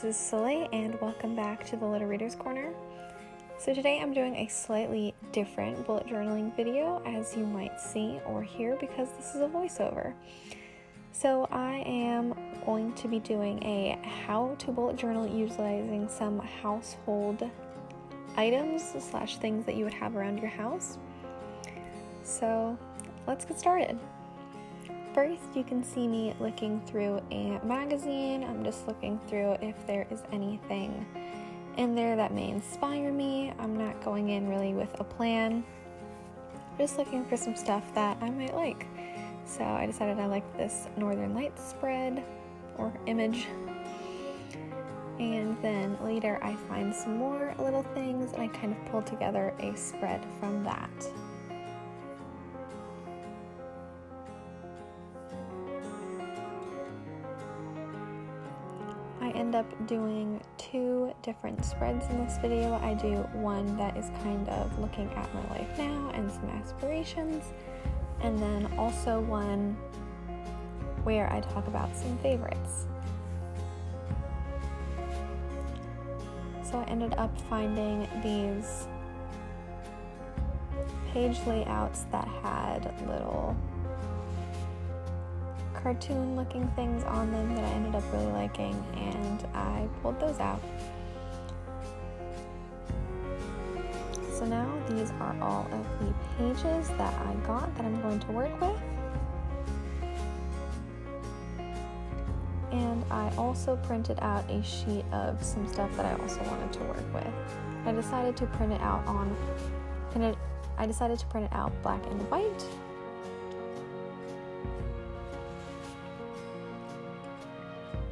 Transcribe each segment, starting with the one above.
this is Soleil and welcome back to the Little Reader's Corner. So today I'm doing a slightly different bullet journaling video, as you might see or hear, because this is a voiceover. So I am going to be doing a how to bullet journal utilizing some household items / things that you would have around your house. So let's get started. First, you can see me looking through a magazine. I'm just looking through if there is anything in there that may inspire me. I'm not going in really with a plan, just looking for some stuff that I might like. So I decided I like this Northern Lights spread or image. And then later I find some more little things and I kind of pull together a spread from that. I end up doing two different spreads in this video. I do one that is kind of looking at my life now and some aspirations, and then also one where I talk about some favorites. So I ended up finding these page layouts that had little cartoon looking things on them that I ended up really liking, and I pulled those out. So now these are all of the pages that I got that I'm going to work with. And I also printed out a sheet of some stuff that I also wanted to work with. I decided to print it out black and white.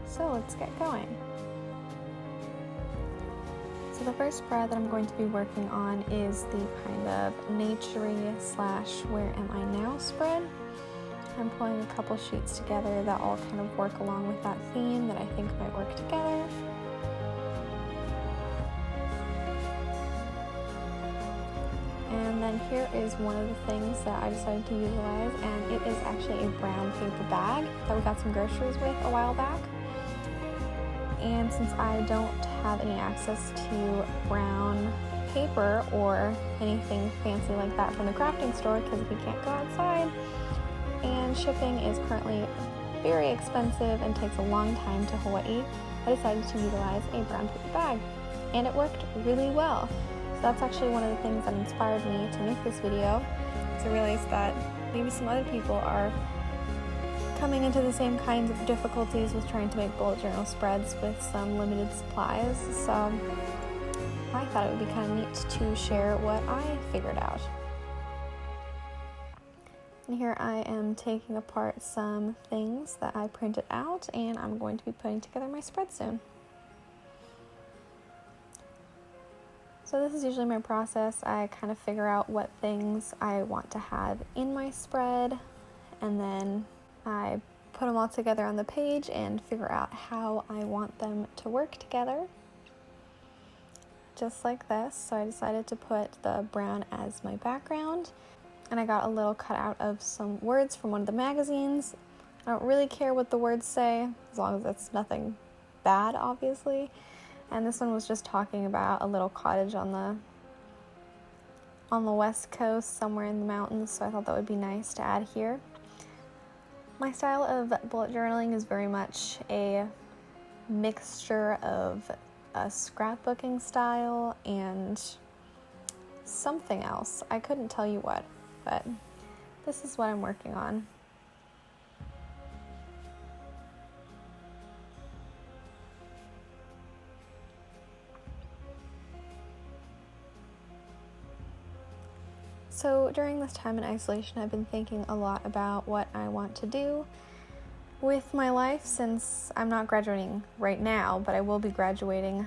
So let's get going. So the first spread that I'm going to be working on is the kind of nature-y / where am I now spread. I'm pulling a couple sheets together that all kind of work along with that theme that I think might work together. And then here is one of the things that I decided to utilize, and it is actually a brown paper bag that we got some groceries with a while back. And since I don't have any access to brown paper or anything fancy like that from the crafting store because we can't go outside, and shipping is currently very expensive and takes a long time to Hawaii, I decided to utilize a brown paper bag, and it worked really well. So that's actually one of the things that inspired me to make this video, to realize that maybe some other people are coming into the same kinds of difficulties with trying to make bullet journal spreads with some limited supplies. So I thought it would be kind of neat to share what I figured out. And here I am taking apart some things that I printed out, and I'm going to be putting together my spread soon. So this is usually my process. I kind of figure out what things I want to have in my spread, and then I put them all together on the page and figure out how I want them to work together. Just like this. So I decided to put the brown as my background, and I got a little cutout of some words from one of the magazines. I don't really care what the words say, as long as it's nothing bad, obviously. And this one was just talking about a little cottage on the west coast, somewhere in the mountains, so I thought that would be nice to add here. My style of bullet journaling is very much a mixture of a scrapbooking style and something else. I couldn't tell you what, but this is what I'm working on. So during this time in isolation, I've been thinking a lot about what I want to do with my life, since I'm not graduating right now, but I will be graduating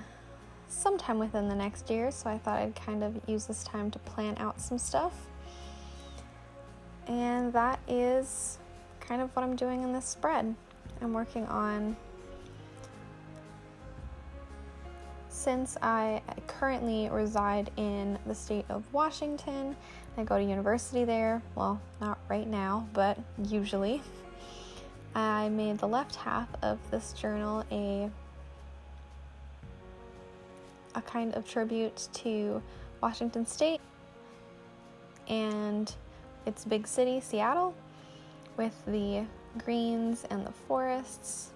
sometime within the next year, so I thought I'd kind of use this time to plan out some stuff. And that is kind of what I'm doing in this spread. I'm working on, since I currently reside in the state of Washington, I go to university there. Well, not right now, but usually. I made the left half of this journal a a kind of tribute to Washington State and its big city, Seattle, with the greens and the forests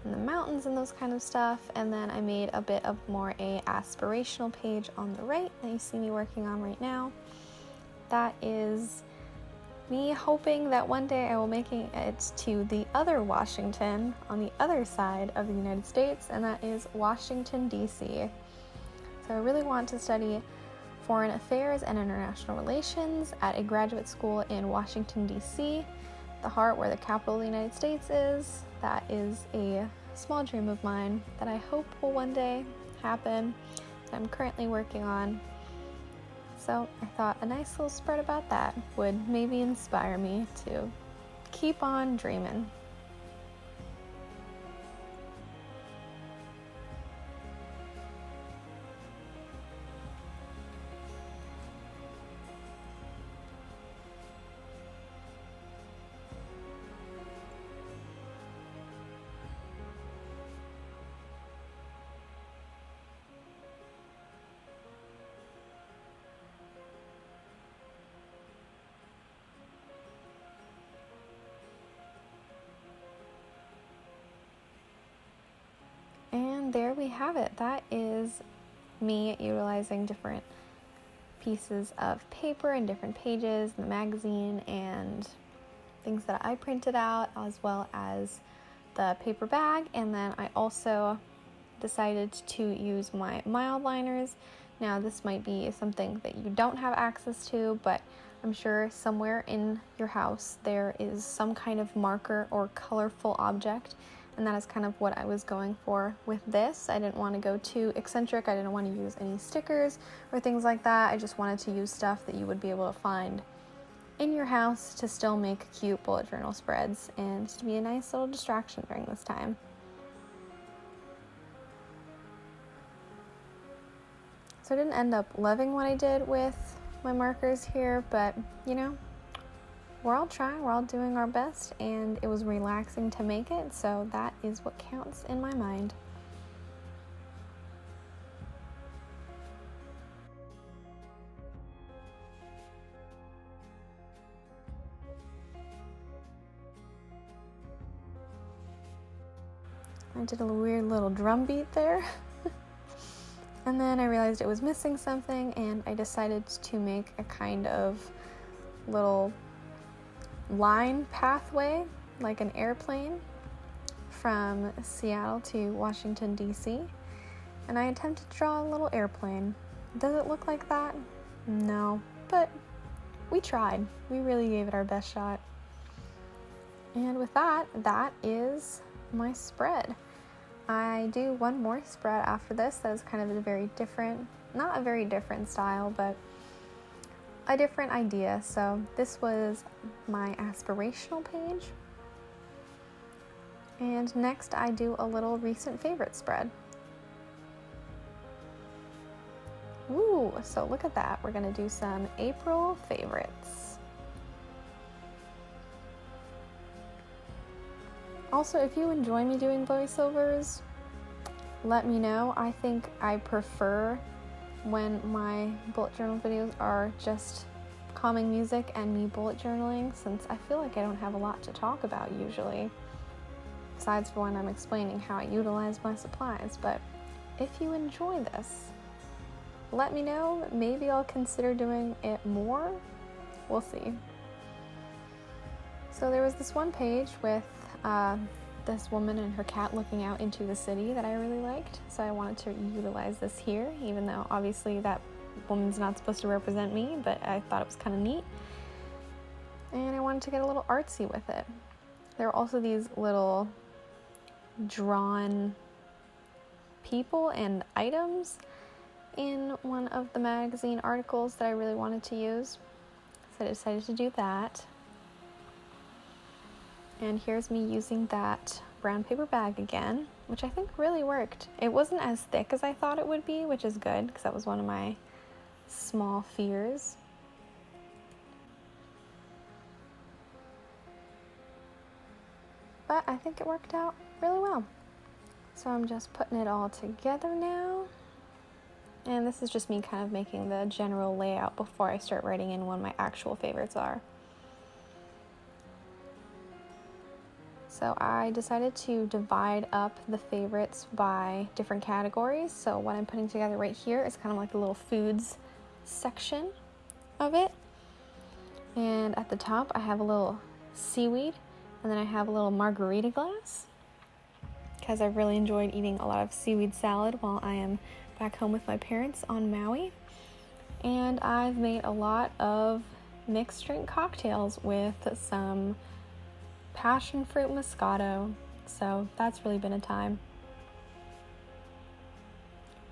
and the mountains and those kind of stuff. And then I made a bit of more a aspirational page on the right that you see me working on right now. That is me hoping that one day I will make it to the other Washington on the other side of the United States, and that is Washington, D.C. So I really want to study foreign affairs and international relations at a graduate school in Washington, D.C., the heart where the capital of the United States is. That is a small dream of mine that I hope will one day happen, that I'm currently working on. So I thought a nice little spread about that would maybe inspire me to keep on dreaming. And there we have it. That is me utilizing different pieces of paper and different pages in the magazine and things that I printed out, as well as the paper bag. And then I also decided to use my mild liners. Now this might be something that you don't have access to, but I'm sure somewhere in your house there is some kind of marker or colorful object, and that is kind of what I was going for with this. I didn't want to go too eccentric. I didn't want to use any stickers or things like that. I just wanted to use stuff that you would be able to find in your house to still make cute bullet journal spreads and to be a nice little distraction during this time. So I didn't end up loving what I did with my markers here, but you know, we're all trying, we're all doing our best, and it was relaxing to make it, so that is what counts in my mind. I did a weird little drum beat there. And then I realized it was missing something, and I decided to make a kind of little line pathway, like an airplane, from Seattle to Washington, D.C. And I attempted to draw a little airplane. Does it look like that? No, but we tried. We really gave it our best shot. And with that, that is my spread. I do one more spread after this that is kind of a very different, not a very different style, but a different idea. So this was my aspirational page. And next I do a little recent favorite spread. Ooh, so look at that. We're gonna do some April favorites. Also, if you enjoy me doing voiceovers, let me know. I think I prefer when my bullet journal videos are just calming music and me bullet journaling, since I feel like I don't have a lot to talk about usually, besides for when I'm explaining how I utilize my supplies. But if you enjoy this, let me know. Maybe I'll consider doing it more. We'll see. So there was this one page with this woman and her cat looking out into the city that I really liked, so I wanted to utilize this here, even though obviously that woman's not supposed to represent me, but I thought it was kind of neat, and I wanted to get a little artsy with it. There were also these little drawn people and items in one of the magazine articles that I really wanted to use, so I decided to do that. And here's me using that brown paper bag again, which I think really worked. It wasn't as thick as I thought it would be, which is good, because that was one of my small fears. But I think it worked out really well. So I'm just putting it all together now. And this is just me kind of making the general layout before I start writing in what my actual favorites are. So I decided to divide up the favorites by different categories. So what I'm putting together right here is kind of like a little foods section of it. And at the top I have a little seaweed, and then I have a little margarita glass because I've really enjoyed eating a lot of seaweed salad while I am back home with my parents on Maui. And I've made a lot of mixed drink cocktails with some passion fruit Moscato, so that's really been a time.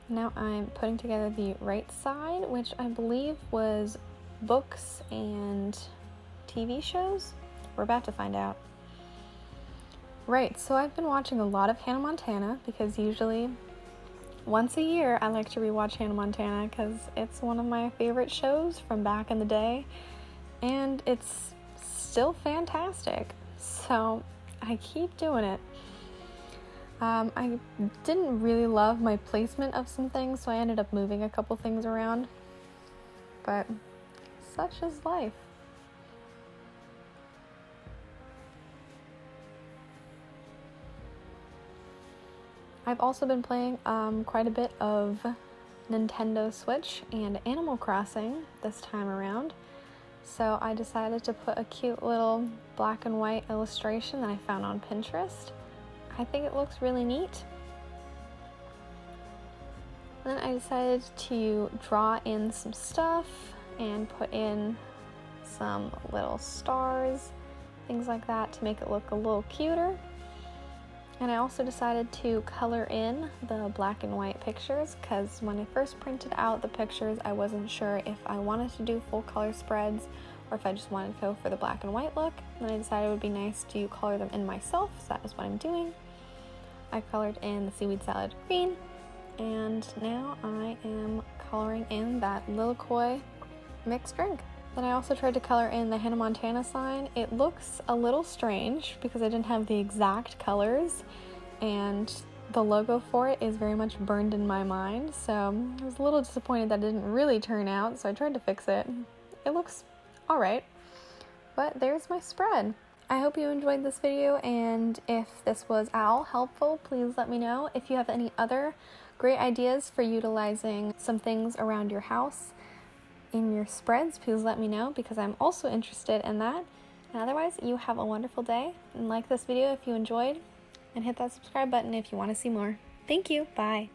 Now I'm putting together the right side, which I believe was books and TV shows. We're about to find out. Right, so I've been watching a lot of Hannah Montana because usually once a year I like to rewatch Hannah Montana because it's one of my favorite shows from back in the day, and it's still fantastic. So I keep doing it. I didn't really love my placement of some things, so I ended up moving a couple things around. But such is life. I've also been playing quite a bit of Nintendo Switch and Animal Crossing this time around. So I decided to put a cute little black and white illustration that I found on Pinterest. I think it looks really neat. Then I decided to draw in some stuff and put in some little stars, things like that, to make it look a little cuter. And I also decided to color in the black and white pictures because when I first printed out the pictures, I wasn't sure if I wanted to do full color spreads or if I just wanted to go for the black and white look. And I decided it would be nice to color them in myself, so that is what I'm doing. I colored in the seaweed salad green, and now I am coloring in that Lil Koi mixed drink. Then I also tried to color in the Hannah Montana sign. It looks a little strange because I didn't have the exact colors, and the logo for it is very much burned in my mind, so I was a little disappointed that it didn't really turn out, so I tried to fix it. It looks alright, but there's my spread. I hope you enjoyed this video, and if this was at all helpful, please let me know. If you have any other great ideas for utilizing some things around your house in your spreads, please let me know because I'm also interested in that. And otherwise, you have a wonderful day, and like this video if you enjoyed, and hit that subscribe button if you want to see more. Thank you. Bye.